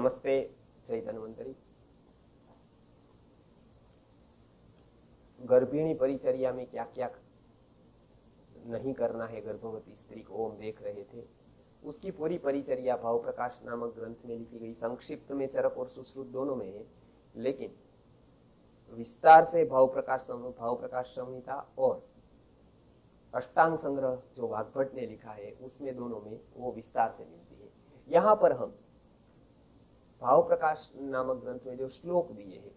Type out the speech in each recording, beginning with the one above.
नमस्ते जय धन्वंतरी। गर्भिणी परिचर्या में क्या क्या नहीं करना है गर्भवती स्त्री को हम देख रहे थे। उसकी पूरी परिचर्या भाव प्रकाश नामक ग्रंथ में लिखी गई। संक्षिप्त में चरक और सुश्रुत दोनों में है, लेकिन विस्तार से भाव प्रकाश संहिता और अष्टांग संग्रह जो वाग्भट ने लिखा है उसमें दोनों में वो विस्तार से मिलती है। यहाँ पर हम भाव प्रकाश नामक ग्रंथ में जो श्लोक दिए हैं,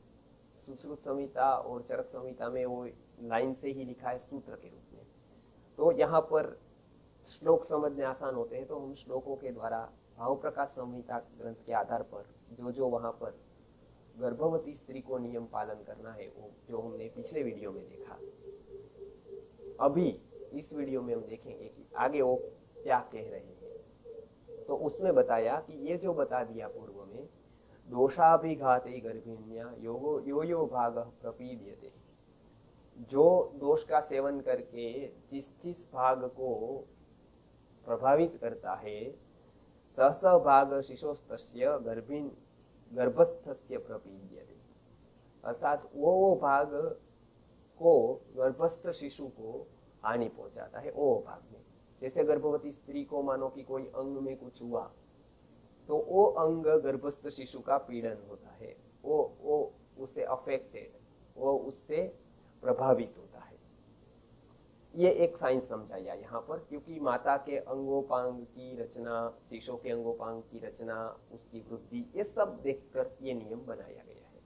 सुश्रुत संहिता और चरक संहिता में वो लाइन से ही लिखा है सूत्र के रूप में, तो यहाँ पर श्लोक समझने आसान होते हैं, तो हम श्लोकों के द्वारा भाव प्रकाश संहिता ग्रंथ के आधार पर जो वहाँ पर गर्भवती स्त्री को नियम पालन करना है वो जो हमने पिछले वीडियो में देखा, अभी इस वीडियो में हम देखेंगे कि आगे वो क्या कह रहे हैं। तो उसमें बताया कि ये जो बता दिया पूर्व में, दोषाभिघाते गर्भिण्या यो भाग प्रपीड्यते, जो दोष का सेवन करके जिस भाग को प्रभावित करता है, स भाग शिशोस्तस्य गर्भस्थस्य प्रपीड्यते, अर्थात वो भाग को गर्भस्थ शिशु को हानि पहुंचाता है। वो भाग में जैसे गर्भवती स्त्री को मानो कि कोई अंग में कुछ हुआ तो वो अंग गर्भस्थ शिशु का पीड़न होता है, वो उससे अफेक्टेड, वो उससे प्रभावित होता है। ये एक साइंस समझाया यहाँ पर, क्योंकि माता के अंगोपांग की रचना, शिशु के अंगोपांग की रचना, उसकी वृद्धि, ये सब देखकर ये नियम बनाया गया है।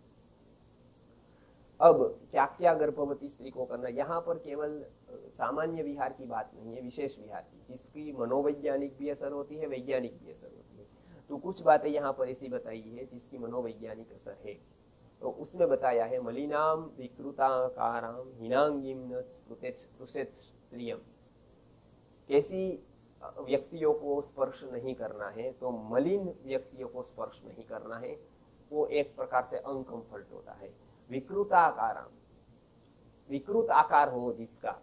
अब क्या क्या गर्भवती स्त्री को करना, यहाँ पर केवल सामान्य विहार की बात नहीं है, विशेष विहार की, जिसकी मनोवैज्ञानिक भी असर होती है, वैज्ञानिक भी असर होती है। तो कुछ बातें यहाँ पर ऐसी बताई है जिसकी मनोवैज्ञानिक असर है। तो उसमें बताया है, मलिनाम विकृताकाराम हीनांगीम न स्पृशेत स्त्रियम, कैसी व्यक्तियों को स्पर्श नहीं करना है, तो मलिन व्यक्तियों को स्पर्श नहीं करना है, वो एक प्रकार से अनकंफर्ट होता है। विकृताकाराम, विकृत आकार हो जिसका,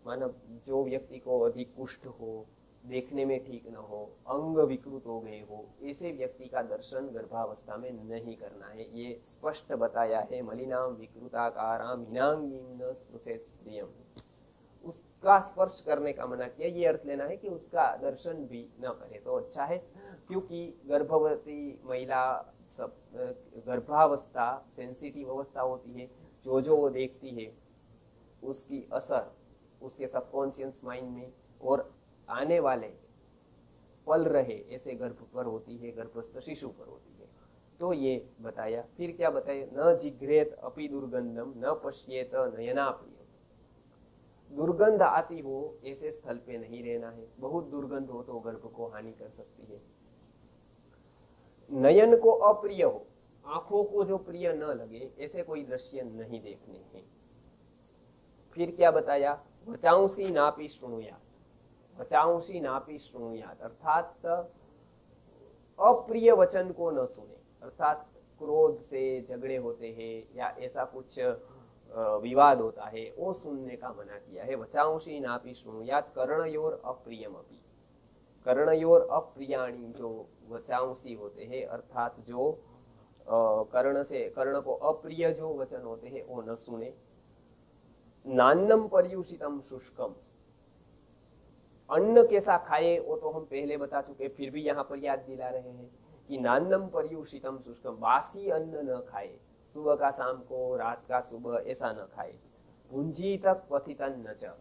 मानो जो व्यक्ति को अधिक कुष्ठ हो, देखने में ठीक न हो, अंग विकृत हो गए हो, ऐसे व्यक्ति का दर्शन गर्भावस्था में नहीं करना है। ये स्पष्ट बताया है, मलिनाम विकृताकाराम हीनांगीम न स्पृशेत स्त्रियम, उसका स्पर्श करने का मना किया। ये अर्थ लेना है कि उसका दर्शन भी न करे तो अच्छा है, क्योंकि गर्भवती महिला सब गर्भावस्था सेंसिटिव अवस्था होती है, जो वो देखती है उसकी असर उसके सबकॉन्शियस माइंड में और आने वाले पल रहे ऐसे गर्भ पर होती है, गर्भस्थ शिशु पर होती है। तो ये बताया। फिर क्या बताया, न जिघ्रेत अपि दुर्गंधम न पश्येत नयना प्रियम, दुर्गंध आती हो ऐसे स्थल पे नहीं रहना है, बहुत दुर्गंध हो तो गर्भ को हानि कर सकती है। नयन को अप्रिय हो, आंखों को जो प्रिय न लगे, ऐसे कोई दृश्य नहीं देखने हैं। फिर क्या बताया, वचांसी नापि शृणुयात, वचांसी नापि शृणुयात, अर्थात अप्रिय वचन को न सुने, अर्थात क्रोध से झगड़े होते हैं या ऐसा कुछ विवाद होता है, वो सुनने का मना किया है। वचांसी नापि शृणुयात कर्णयोर अप्रियमपि, कर्णयोर अप्रियाणी, जो वचांसी होते हैं अर्थात जो कर्ण को अप्रिय जो वचन होते हैं वो न सुने। नान्नम पर्युषितम शुष्कम, अन्न कैसा खाए वो तो हम पहले बता चुके, फिर भी यहाँ पर याद दिला रहे हैं कि नान्नम पर्युषितम शुष्कम, बासी अन्न न खाए, सुबह का शाम को, रात का सुबह, ऐसा न खाए। भुंजीत क्वथितन न च,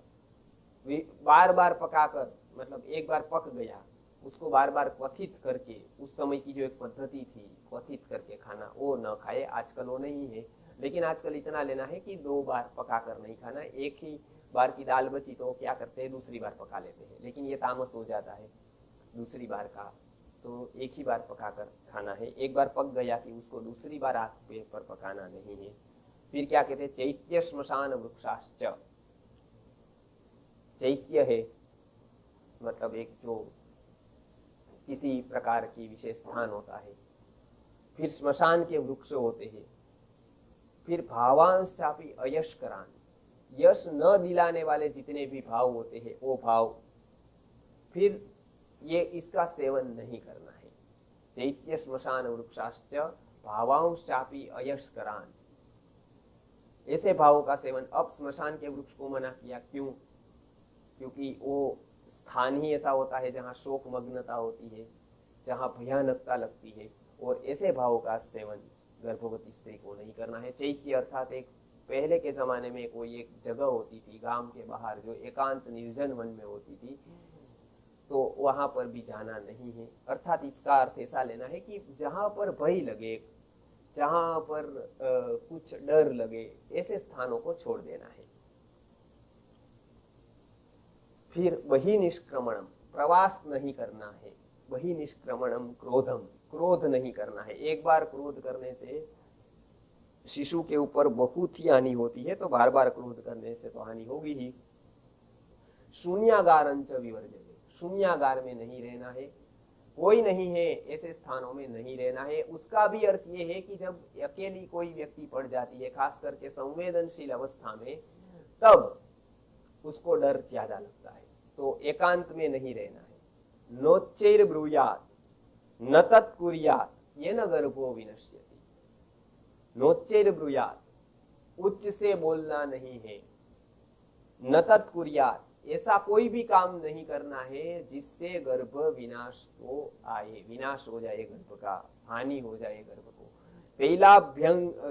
बार बार पकाकर, मतलब एक बार पक गया उसको बार बार क्वथित करके, उस समय की जो एक पद्धति थी क्वथित करके खाना, वो न खाए। आजकल वो नहीं है, लेकिन आजकल इतना लेना है कि 2 बार पकाकर नहीं खाना। एक ही बार की दाल बची तो क्या करते हैं, दूसरी बार पका लेते हैं, लेकिन ये तामस हो जाता है दूसरी बार का, तो एक ही बार पकाकर खाना है। एक बार पक गया कि उसको दूसरी बार आग पे पर पकाना नहीं है। फिर क्या कहते हैं, चैत्य श्मशान वृक्षाश्च, चैत्य है मतलब एक जो किसी प्रकार की विशेष स्थान होता है। फिर श्मशान के वृक्ष होते हैं। फिर भावांश चापी अयशकरान, यश न दिलाने वाले जितने भी भाव होते हैं वो भाव, फिर ये इसका सेवन नहीं करना है। चैत्य श्मशान वृक्षाश्च भावांश्चापि अयस्करान। ऐसे भावों का सेवन। अब श्मशान के वृक्ष को मना किया, क्यों? क्योंकि वो स्थान ही ऐसा होता है जहाँ शोक मग्नता होती है, जहाँ भयानकता लगती है, और ऐसे भावों का सेवन गर्भवती स्त्री को नहीं करना है। चैत्य अर्थात एक पहले के जमाने में कोई एक जगह होती थी गांव के बाहर जो एकांत निर्जन वन में होती थी, तो वहां पर भी जाना नहीं है। अर्थात इसका अर्थ ऐसा लेना है कि जहां पर भय लगे, जहां पर कुछ डर लगे, ऐसे स्थानों को छोड़ देना है। फिर वही निष्क्रमणम, प्रवास नहीं करना है। वही निष्क्रमणम क्रोधम, क्रोध नहीं करना है। एक बार क्रोध करने से शिशु के ऊपर बहुत ही हानि होती है, तो बार बार क्रोध करने से तो हानि होगी ही। शून्यागारंच विवर्जते, शून्यागार में नहीं रहना है, कोई नहीं है ऐसे स्थानों में नहीं रहना है। उसका भी अर्थ ये है कि जब अकेली कोई व्यक्ति पड़ जाती है, खास करके संवेदनशील अवस्था में, तब उसको डर ज्यादा लगता है, तो एकांत में नहीं रहना है। नोच्चैर ब्रूयात् न तत्कुर्यात् येन गर्भो विनश्यति। नोच्चैर ब्रूयात्, उच्च से बोलना नहीं है। न तत्कुर्यात्, ऐसा कोई भी काम नहीं करना है जिससे गर्भ विनाश को आए, विनाश हो जाए गर्भ का, हानि हो जाए गर्भ को।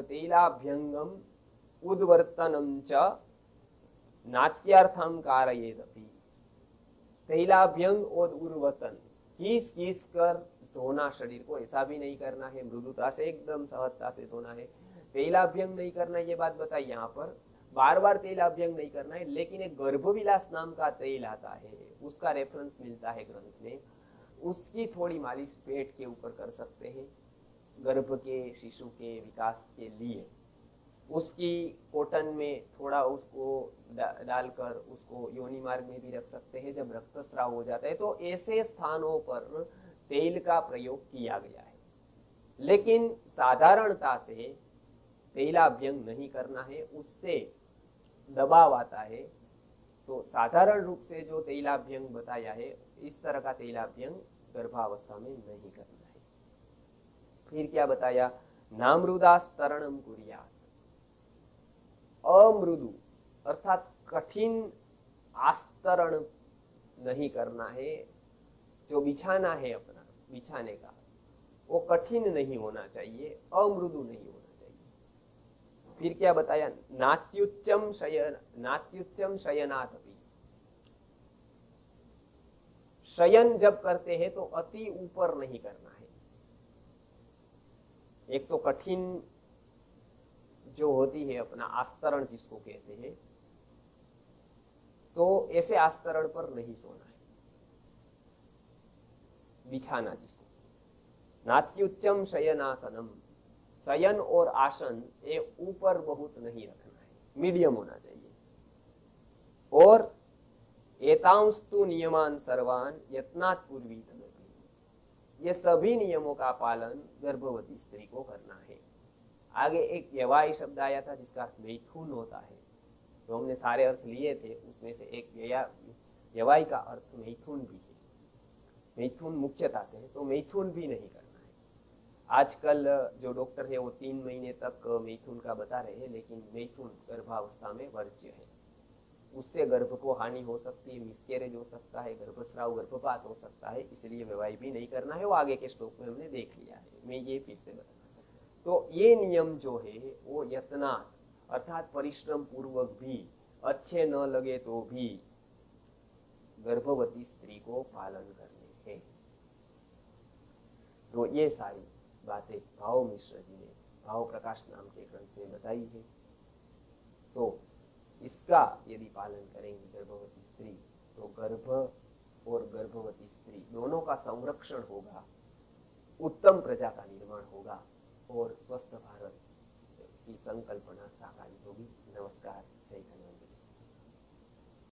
तैलाभ्यंगम उद्वर्तनम च नाट्यार्थम कारयेदपि। तैलाभ्यंग और उर्वतन, घिस घिस कर धोना शरीर को, ऐसा भी नहीं करना है। मृदुता से, एकदम सहजता से धोना है। तैलाभ्यंग नहीं करना, ये बात बताई यहाँ पर। बार बार तेल अभ्यंग नहीं करना है, लेकिन एक गर्भविलास नाम का तेल आता है, उसका रेफरेंस मिलता है ग्रंथ में। उसकी थोड़ी मालिश पेट के ऊपर कर सकते हैं गर्भ के शिशु के विकास के लिए। उसकी कॉटन में थोड़ा उसको डालकर उसको योनि मार्ग में भी रख सकते हैं जब रक्तस्राव हो जाता है। तो ऐसे स्थानों पर तेल का प्रयोग किया गया है, लेकिन साधारणता से तेलाभ्यंग नहीं करना है, उससे दबाव आता है। तो साधारण रूप से जो तेलाभ्यंग बताया है, इस तरह का तेलाभ्यंग गर्भावस्था में नहीं करना है। फिर क्या बताया? नामृदास्तरणम कुर्यात्। अमृदु अर्थात कठिन आस्तरण नहीं करना है। जो बिछाना है अपना, बिछाने का, वो कठिन नहीं होना चाहिए, अमृदु नहीं होना चाहिए। फिर क्या बताया? नात्युच्चम शयनादपि। शयन जब करते हैं तो अति ऊपर नहीं करना है। एक तो कठिन जो होती है अपना आस्तरण जिसको कहते हैं, तो ऐसे आस्तरण पर नहीं सोना है, बिछाना जिसको। नात्युच्चम शयनासनम, शयन और आसन ये ऊपर बहुत नहीं रखना है, मीडियम होना चाहिए। और एतांस्तु नियमान सर्वान यत्नात् पूर्वी तदपि, ये सभी नियमों का पालन गर्भवती स्त्री को करना है। आगे एक यवाई शब्द आया था जिसका अर्थ मैथुन होता है, तो हमने सारे अर्थ लिए थे, उसमें से एक यवाई का अर्थ मैथुन भी है। मैथुन मुख्यता से है, तो मैथुन भी नहीं करना है। आजकल जो डॉक्टर है वो 3 महीने तक मैथुन का बता रहे हैं, लेकिन मैथुन गर्भावस्था में वर्ज्य है। उससे गर्भ को हानि हो सकती है, मिसकैरेज हो सकता है, गर्भस्राव गर्भपात हो सकता है, इसलिए विवाह भी नहीं करना है। वो आगे के श्लोक में हमने देख लिया है, मैं ये फिर से बता। तो ये नियम जो है वो यत्नात् अर्थात परिश्रम पूर्वक भी, अच्छे न लगे तो भी गर्भवती स्त्री को पालन करने हैं। तो ये सारी बातें भाव मिश्र जी ने भाव प्रकाश नाम के ग्रंथ में बताई है। तो इसका यदि पालन करेंगी गर्भवती स्त्री, तो गर्भ और गर्भवती स्त्री दोनों का संरक्षण होगा, उत्तम प्रजा का निर्माण होगा और स्वस्थ भारत की संकल्पना साकारित होगी। नमस्कार, जय धन्यवाद।